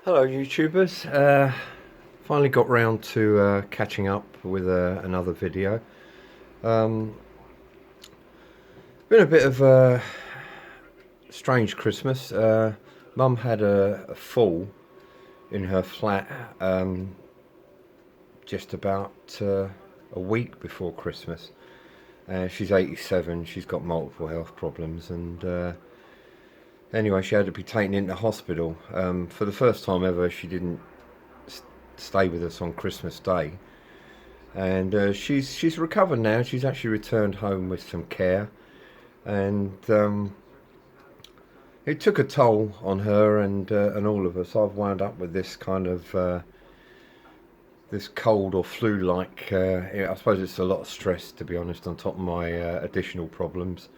Hello YouTubers, finally got round to catching up with another video. Um, Been a bit of a strange Christmas. Mum had a fall in her flat just about a week before Christmas. She's 87, she's got multiple health problems, and anyway she had to be taken into hospital. For the first time ever she didn't stay with us on Christmas Day. And she's recovered now. She's actually returned home with some care, and it took a toll on her and all of us. I've wound up with this kind of this cold or flu-like. I suppose it's a lot of stress, to be honest, on top of my additional problems.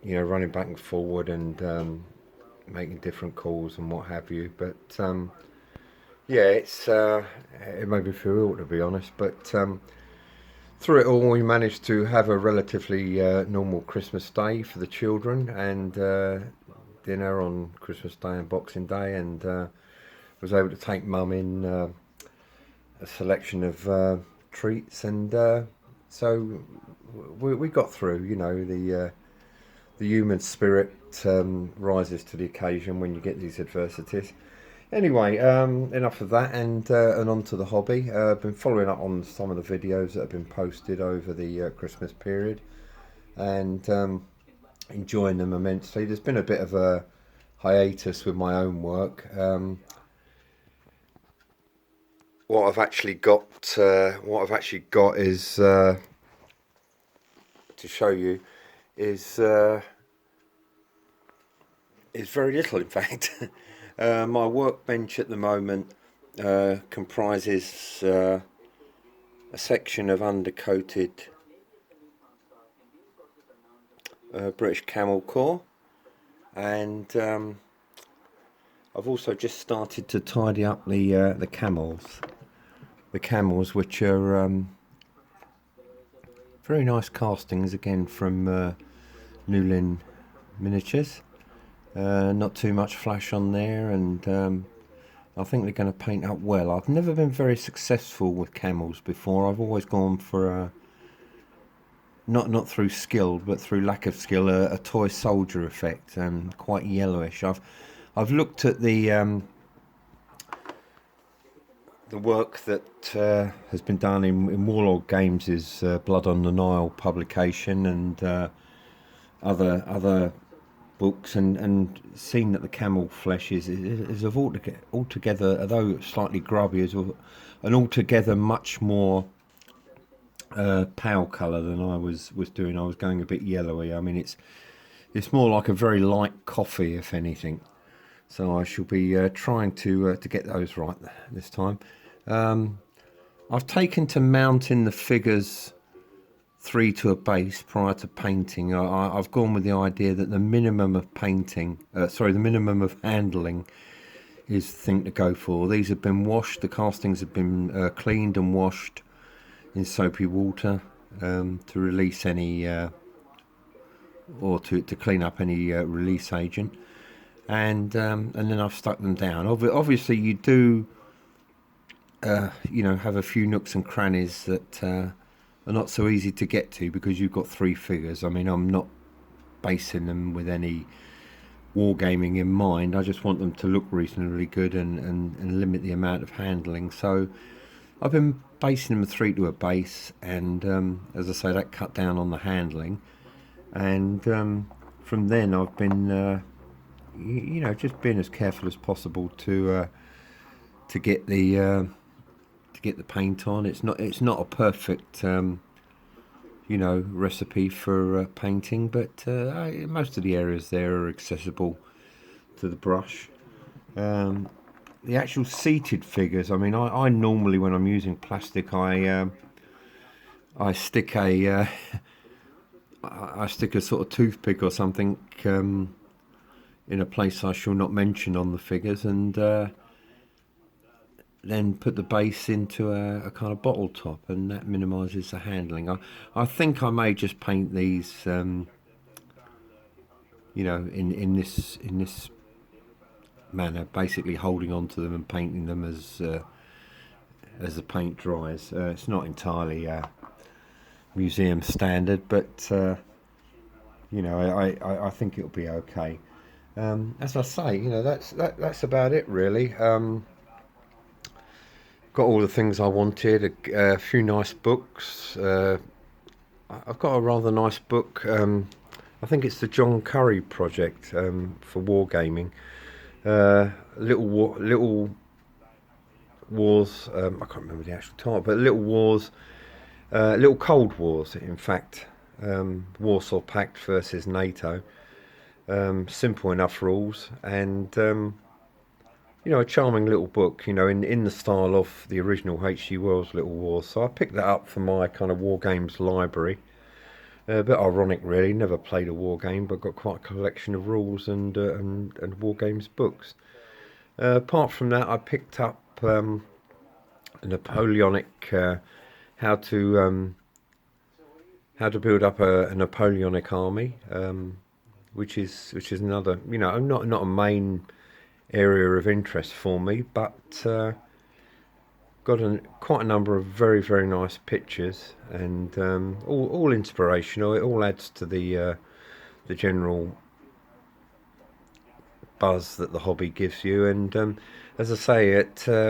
Running back and forward and making different calls and what have you. But yeah, it made me feel ill, to be honest. But through it all, we managed to have a relatively normal Christmas Day for the children, and dinner on Christmas Day and Boxing Day, and was able to take Mum in a selection of treats, and so we got through. The human spirit rises to the occasion when you get these adversities. Anyway, enough of that, and on to the hobby. I've been following up on some of the videos that have been posted over the Christmas period, and enjoying them immensely. There's been a bit of a hiatus with my own work. What I've actually got is to show you is very little, in fact. My workbench at the moment comprises a section of undercoated British camel core, and I've also just started to tidy up the camels, which are very nice castings, again from Newlyn Miniatures. Not too much flash on there, and I think they're going to paint up well. I've never been very successful with camels before. I've always gone for not through skill, but through lack of skill, a toy soldier effect, and quite yellowish. I've looked at the work that has been done in Wargames' Blood on the Nile publication, and other books, and seen that the camel flesh is of altogether, although slightly grubby, is an altogether much more pale colour than I was doing. I was going a bit yellowy. I mean, it's more like a very light coffee, if anything. So I shall be trying to get those right this time. I've taken to mounting the figures 3 to a base prior to painting. I've gone with the idea that the minimum of the minimum of handling is the thing to go for. These have been washed, the castings have been cleaned and washed in soapy water to release any, or to clean up any release agent, and then I've stuck them down. Obviously you do have a few nooks and crannies that are not so easy to get to, because you've got 3 figures. I mean, I'm not basing them with any wargaming in mind. I just want them to look reasonably good and limit the amount of handling. So I've been basing them 3 to a base, and as I say, that cut down on the handling. And from then I've been just being as careful as possible to get the paint on. It's not a perfect recipe for painting, but most of the areas there are accessible to the brush. The actual seated figures, I mean, I normally, when I'm using plastic, I stick a I stick a sort of toothpick or something in a place I shall not mention on the figures, and then put the base into a kind of bottle top, and that minimises the handling. I think I may just paint these, in this manner, basically holding on to them and painting them as the paint dries. It's not entirely museum standard, but you know, I think it'll be okay. As I say, you know, that's about it really. Got all the things I wanted. A few nice books. I've got a rather nice book. I think it's the John Curry project for wargaming. Little Wars. I can't remember the actual title, but Little Wars, Little Cold Wars. In fact, Warsaw Pact versus NATO. Simple enough rules, and you know, a charming little book. You know, in the style of the original H.G. Wells' Little Wars. So I picked that up for my kind of war games library. A bit ironic, really. Never played a war game, but got quite a collection of rules and war games books. Apart from that, I picked up a Napoleonic how to build up a Napoleonic army, which is another, you know, not a main area of interest for me, but got quite a number of very nice pictures, and all inspirational. It all adds to the general buzz that the hobby gives you. And as I say,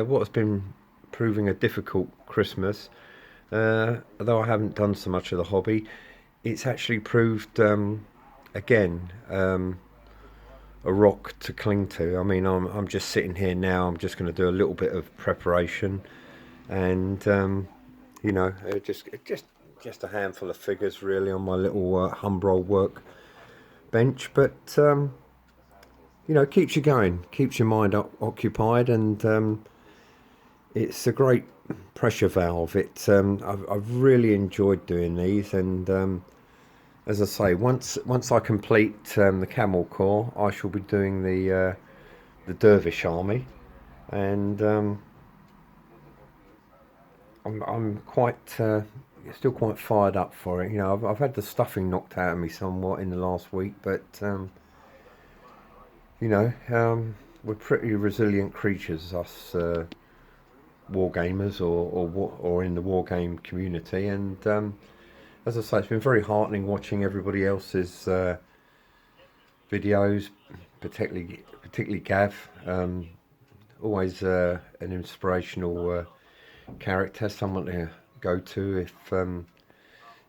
what has been proving a difficult Christmas, although I haven't done so much of the hobby, it's actually proved again a rock to cling to. I mean, I'm just sitting here now. I'm just going to do a little bit of preparation, and you know, just a handful of figures really on my little Humbrol work bench, but you know, keeps you going, keeps your mind occupied, and it's a great pressure valve. I've really enjoyed doing these, and as I say, once I complete the Camel Corps, I shall be doing the Dervish army, and I'm quite still quite fired up for it. You know, I've had the stuffing knocked out of me somewhat in the last week, but you know, we're pretty resilient creatures, us war gamers, or in the war game community, and as I say, it's been very heartening watching everybody else's videos, particularly Gav. Always an inspirational character, someone to go to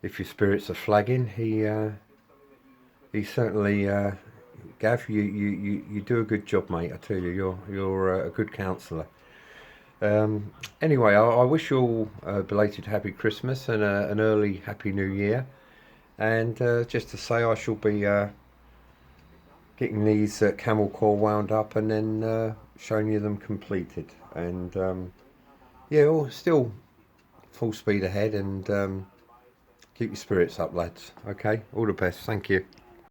if your spirits are flagging. He certainly, Gav, you do a good job, mate. I tell you, you're a good counsellor. Anyway, I wish you all a belated happy Christmas and an early happy New Year. And just to say, I shall be getting these Camel Corps wound up and then showing you them completed. And yeah, still full speed ahead, and keep your spirits up, lads. Okay, all the best. Thank you.